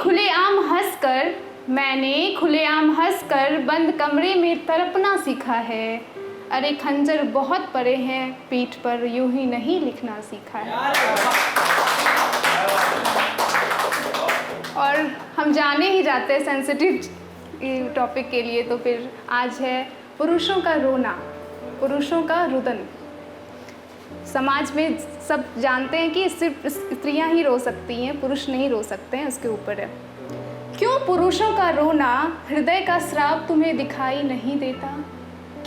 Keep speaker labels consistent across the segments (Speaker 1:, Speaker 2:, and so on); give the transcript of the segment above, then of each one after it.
Speaker 1: खुलेआम हंसकर बंद कमरे में तड़पना सीखा है। अरे खंजर बहुत पड़े हैं पीठ पर, यूं ही नहीं लिखना सीखा है। और हम जाने ही जाते हैं सेंसिटिव टॉपिक के लिए, तो फिर आज है पुरुषों का रोना, पुरुषों का रुदन। समाज में सब जानते हैं कि सिर्फ स्त्रियां ही रो सकती हैं, पुरुष नहीं रो सकते हैं, उसके ऊपर है। क्यों पुरुषों का रोना हृदय का श्राप तुम्हें दिखाई नहीं देता?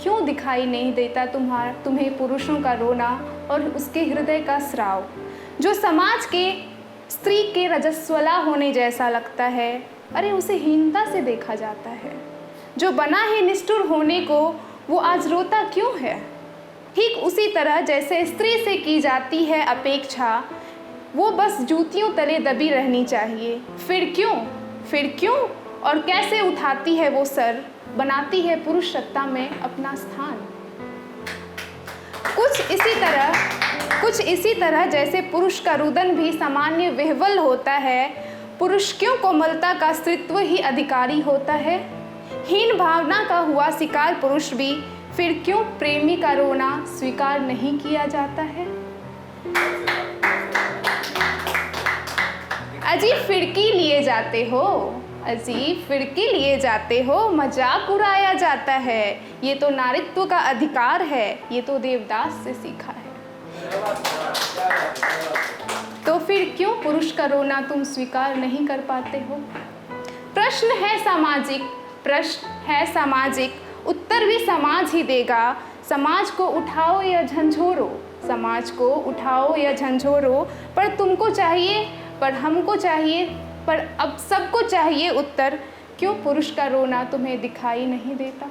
Speaker 1: क्यों दिखाई नहीं देता तुम्हें पुरुषों का रोना और उसके हृदय का श्राप, जो समाज के स्त्री के रजस्वला होने जैसा लगता है? अरे उसे हीनता से देखा जाता है। जो बना ही निष्ठुर होने को, वो आज रोता क्यों है? ठीक उसी तरह जैसे स्त्री से की जाती है अपेक्षा, वो बस जूतियों तले दबी रहनी चाहिए। फिर क्यों और कैसे उठाती है वो सर, बनाती है पुरुष सत्ता में अपना स्थान। कुछ इसी तरह जैसे पुरुष का रुदन भी सामान्य विह्वल होता है, पुरुष क्यों कोमलता का स्त्रीत्व ही अधिकारी होता है? हीन भावना का हुआ शिकार पुरुष भी, फिर क्यों प्रेमी का रोना स्वीकार नहीं किया जाता है? अजीब फिरकी लिए जाते हो, मजाक उड़ाया जाता है। ये तो नारीत्व का अधिकार है, ये तो देवदास से सीखा है। तो फिर क्यों पुरुष का रोना तुम स्वीकार नहीं कर पाते हो? प्रश्न है सामाजिक, उत्तर भी समाज ही देगा। समाज को उठाओ या झंझोरो, पर तुमको चाहिए, पर हमको चाहिए, पर अब सबको चाहिए उत्तर। क्यों पुरुष का रोना तुम्हें दिखाई नहीं देता?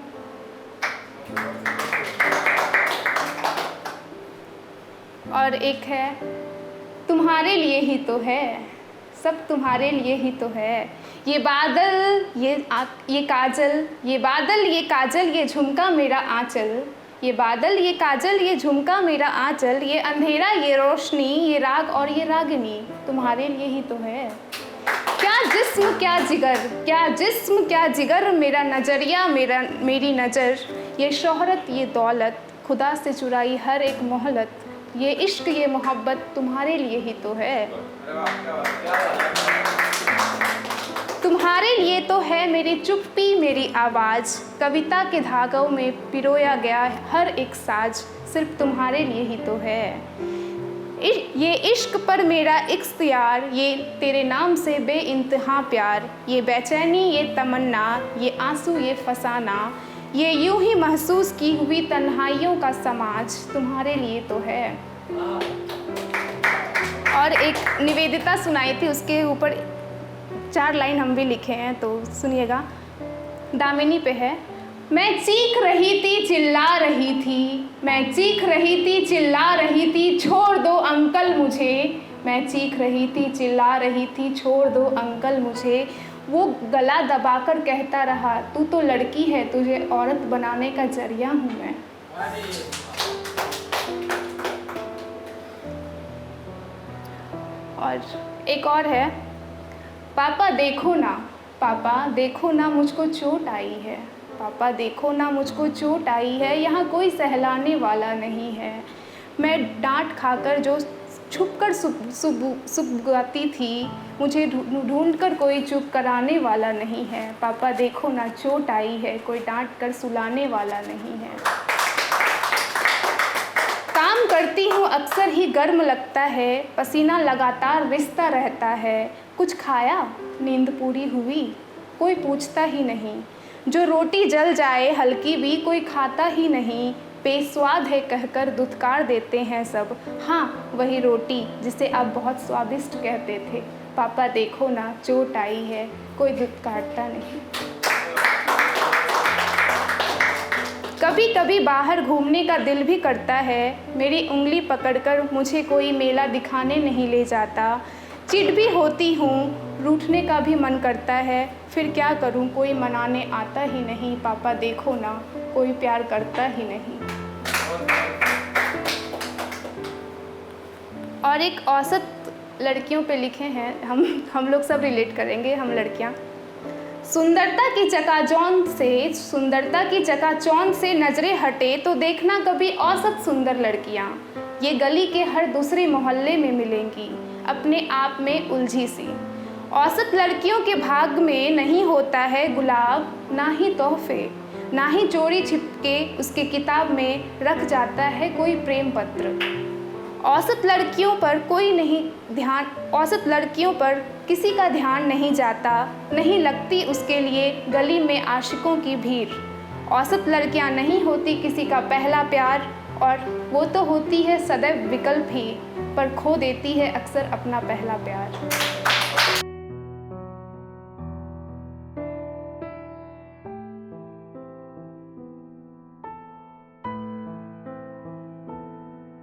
Speaker 1: और एक है, तुम्हारे लिए ही तो है, सब तुम्हारे लिए ही तो है। ये बादल, ये काजल, ये झुमका मेरा आंचल। ये बादल, ये काजल, ये झुमका मेरा आंचल। ये अंधेरा, ये रोशनी, ये राग और ये रागिनी, तुम्हारे लिए ही तो है। क्या जिस्म क्या जिगर, मेरा नजरिया, मेरी नज़र। ये शोहरत, ये दौलत, खुदा से चुराई हर एक मोहलत। ये इश्क, ये मोहब्बत, तुम्हारे लिए ही तो है। तुम्हारे लिए तो है मेरी चुप्पी, मेरी आवाज़। कविता के धागों में पिरोया गया हर एक साज, सिर्फ तुम्हारे लिए ही तो है। ये इश्क पर मेरा इख्तियार, ये तेरे नाम से बेइंतहा प्यार। ये बेचैनी, ये तमन्ना, ये आंसू, ये फसाना, ये यूं ही महसूस की हुई तन्हाइयों का समाज, तुम्हारे लिए तो है। और एक निवेदिता सुनाई थी, उसके ऊपर 4 लाइन हम भी लिखे हैं, तो सुनिएगा। दामिनी पे है। मैं चीख रही थी, चिल्ला रही थी, छोड़ दो अंकल मुझे। मैं चीख रही थी, चिल्ला रही थी, छोड़ दो अंकल मुझे। वो गला दबाकर कहता रहा, तू तो लड़की है, तुझे औरत बनाने का जरिया हूँ मैं। और एक और है। पापा देखो ना मुझको चोट आई है। पापा देखो ना मुझको चोट आई है, यहाँ कोई सहलाने वाला नहीं है। मैं डांट खाकर जो छुपकर सुबगाती थी, मुझे ढूंढकर कोई चुप कराने वाला नहीं है। पापा देखो ना चोट आई है, कोई डांट कर सुलाने वाला नहीं है। काम करती हूँ अक्सर ही गर्म लगता है, पसीना लगातार रिसता रहता है। कुछ खाया, नींद पूरी हुई, कोई पूछता ही नहीं। जो रोटी जल जाए हल्की भी, कोई खाता ही नहीं। बेस्वाद है कहकर दुत्कार देते हैं सब, हाँ वही रोटी जिसे आप बहुत स्वादिष्ट कहते थे। पापा देखो ना चोट आई है, कोई दुत्कारता नहीं। कभी कभी बाहर घूमने का दिल भी करता है, मेरी उंगली पकड़कर मुझे कोई मेला दिखाने नहीं ले जाता। चिढ़ भी होती हूँ, रूठने का भी मन करता है, फिर क्या करूँ, कोई मनाने आता ही नहीं। पापा देखो ना कोई प्यार करता ही नहीं। और एक लड़कियों पे लिखे हैं, हम लोग सब रिलेट करेंगे, हम लड़कियां। सुंदरता की चकाचौंध से नजरें हटे तो देखना कभी औसत सुंदर लड़कियां ये गली के हर दूसरे मोहल्ले में मिलेंगी, अपने आप में उलझी सी। औसत लड़कियों के भाग में नहीं होता है गुलाब, ना ही तोहफे, ना ही चोरी छिपके उसके किताब में रख जाता है कोई प्रेम पत्र। औसत लड़कियों पर किसी का ध्यान नहीं जाता, नहीं लगती उसके लिए गली में आशिकों की भीड़। औसत लड़कियां नहीं होती किसी का पहला प्यार, और वो तो होती है सदैव विकल्प ही, पर खो देती है अक्सर अपना पहला प्यार।